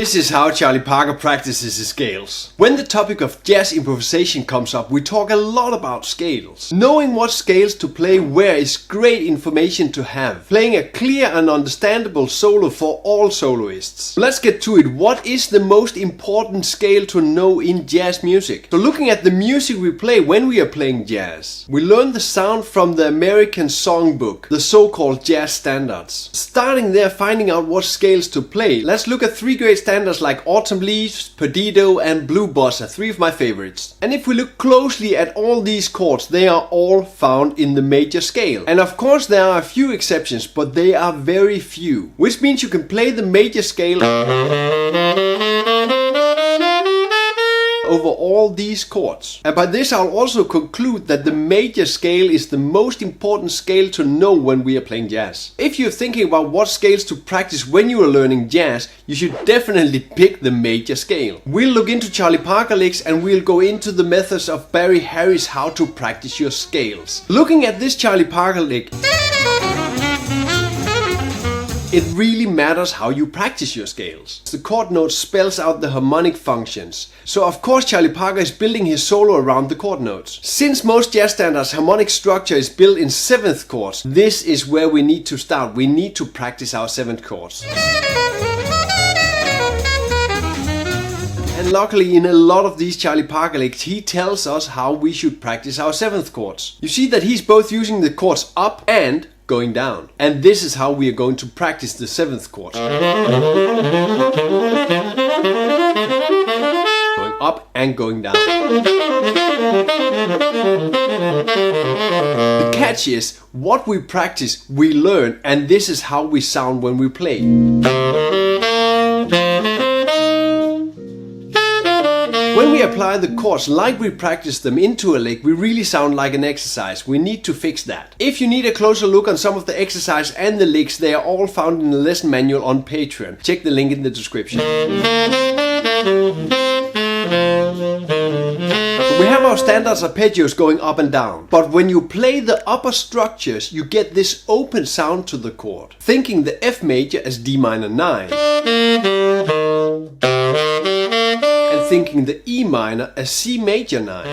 This is how Charlie Parker practices his scales. When the topic of jazz improvisation comes up, we talk a lot about scales. Knowing what scales to play where is great information to have. Playing a clear and understandable solo for all soloists. Let's get to it. What is the most important scale to know in jazz music? So looking at the music we play when we are playing jazz, we learn the sound from the American songbook, the so-called jazz standards. Starting there, finding out what scales to play, let's look at three great standards like Autumn Leaves, Perdido and Blue Bossa, three of my favorites. And if we look closely at all these chords, they are all found in the major scale. And of course there are a few exceptions, but they are very few. Which means you can play the major scale over all these chords. And by this I'll also conclude that the major scale is the most important scale to know when we are playing jazz. If you're thinking about what scales to practice when you are learning jazz, you should definitely pick the major scale. We'll look into Charlie Parker licks and we'll go into the methods of Barry Harris how to practice your scales. Looking at this Charlie Parker lick, it really matters how you practice your scales. The chord note spells out the harmonic functions. So of course Charlie Parker is building his solo around the chord notes. Since most jazz standards harmonic structure is built in 7th chords, this is where we need to start. We need to practice our 7th chords. And luckily in a lot of these Charlie Parker licks he tells us how we should practice our 7th chords. You see that he's both using the chords up and going down. And this is how we are going to practice the 7th chord. Going up and going down. The catch is, what we practice, we learn, and this is how we sound when we play. When we apply the chords like we practice them into a lick, we really sound like an exercise. We need to fix that. If you need a closer look on some of the exercise and the licks, they are all found in the lesson manual on Patreon. Check the link in the description. We have our standards arpeggios going up and down, but when you play the upper structures you get this open sound to the chord, thinking the F major as D minor 9 and thinking the E minor as C major 9.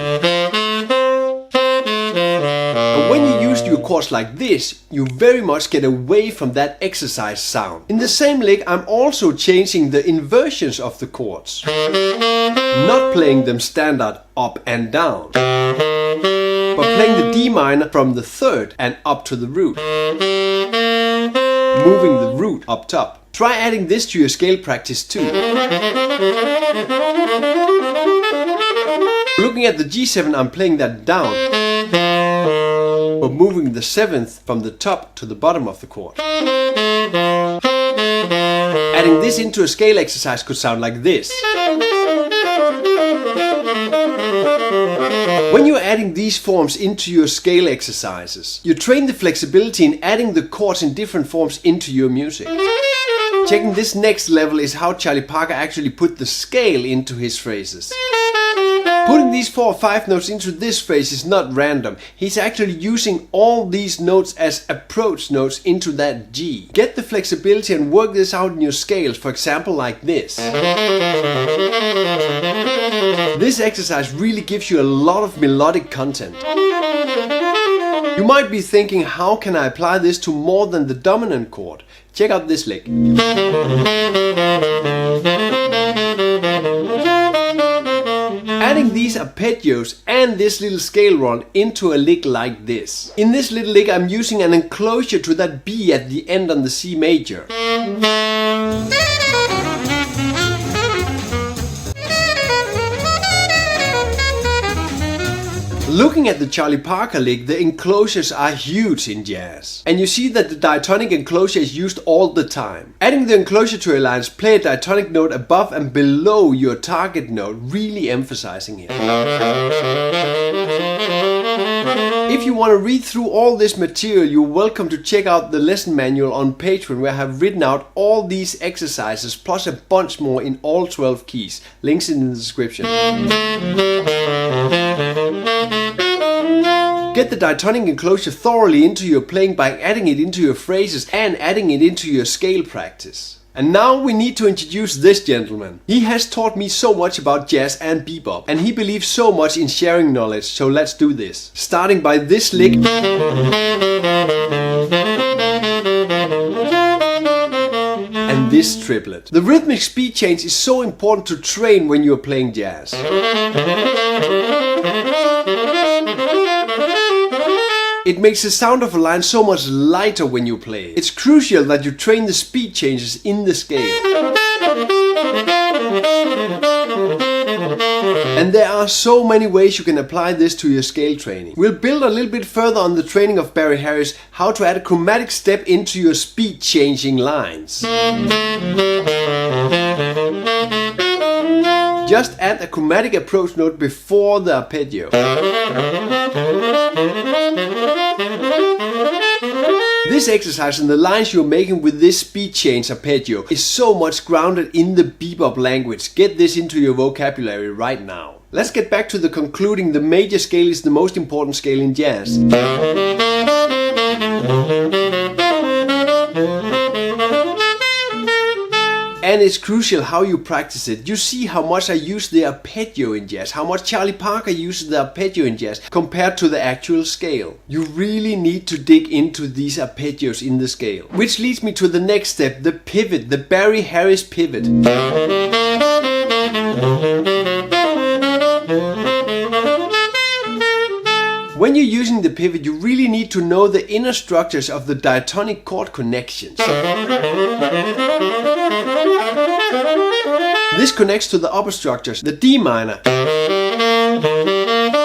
And when you use your chords like this, you very much get away from that exercise sound. In the same lick I'm also changing the inversions of the chords, not playing them standard up and down, but playing the D minor from the 3rd and up to the root, moving the root up top. Try adding this to your scale practice too. Looking at the G7, I'm playing that down, but moving the 7th from the top to the bottom of the chord. Adding this into a scale exercise could sound like this. When you're adding these forms into your scale exercises, you train the flexibility in adding the chords in different forms into your music. Checking this next level is how Charlie Parker actually put the scale into his phrases. Putting these 4 or 5 notes into this phrase is not random. He's actually using all these notes as approach notes into that G. Get the flexibility and work this out in your scales, for example like this. This exercise really gives you a lot of melodic content. You might be thinking, how can I apply this to more than the dominant chord? Check out this lick. Adding these arpeggios and this little scale run into a lick like this. In this little lick I'm using an enclosure to that B at the end on the C major. Looking at the Charlie Parker lick, the enclosures are huge in jazz. And you see that the diatonic enclosure is used all the time. Adding the enclosure to your lines, play a diatonic note above and below your target note, really emphasizing it. If you want to read through all this material, you're welcome to check out the lesson manual on Patreon, where I have written out all these exercises plus a bunch more in all 12 keys. Links in the description. Get the diatonic enclosure thoroughly into your playing by adding it into your phrases and adding it into your scale practice. And now we need to introduce this gentleman. He has taught me so much about jazz and bebop, and he believes so much in sharing knowledge, so let's do this. Starting by this lick. And this triplet. The rhythmic speed change is so important to train when you are playing jazz. It makes the sound of a line so much lighter when you play. It's crucial that you train the speed changes in the scale. And there are so many ways you can apply this to your scale training. We'll build a little bit further on the training of Barry Harris, how to add a chromatic step into your speed changing lines. Just add a chromatic approach note before the arpeggio. This exercise and the lines you're making with this speed change arpeggio is so much grounded in the bebop language. Get this into your vocabulary right now. Let's get back to the concluding. The major scale is the most important scale in jazz. And it's crucial how you practice it. You see how much I use the arpeggio in jazz, how much Charlie Parker uses the arpeggio in jazz compared to the actual scale. You really need to dig into these arpeggios in the scale. Which leads me to the next step, the pivot, the Barry Harris pivot. When you're using the pivot, you really need to know the inner structures of the diatonic chord connections. This connects to the upper structures, the D minor.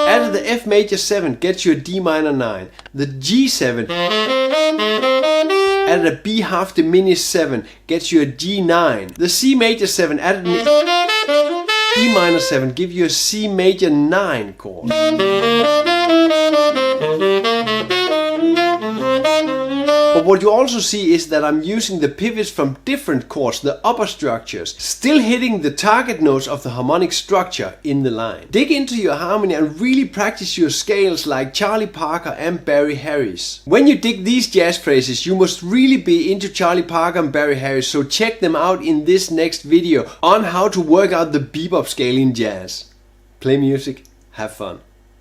Added the F major 7 gets you a D minor 9. The G7 added a B half diminished 7 gets you a G9. The C major 7 added an E minor 7 gives you a C major 9 chord. But what you also see is that I'm using the pivots from different chords, the upper structures, still hitting the target notes of the harmonic structure in the line. Dig into your harmony and really practice your scales like Charlie Parker and Barry Harris. When you dig these jazz phrases, you must really be into Charlie Parker and Barry Harris, so check them out in this next video on how to work out the bebop scale in jazz. Play music, have fun.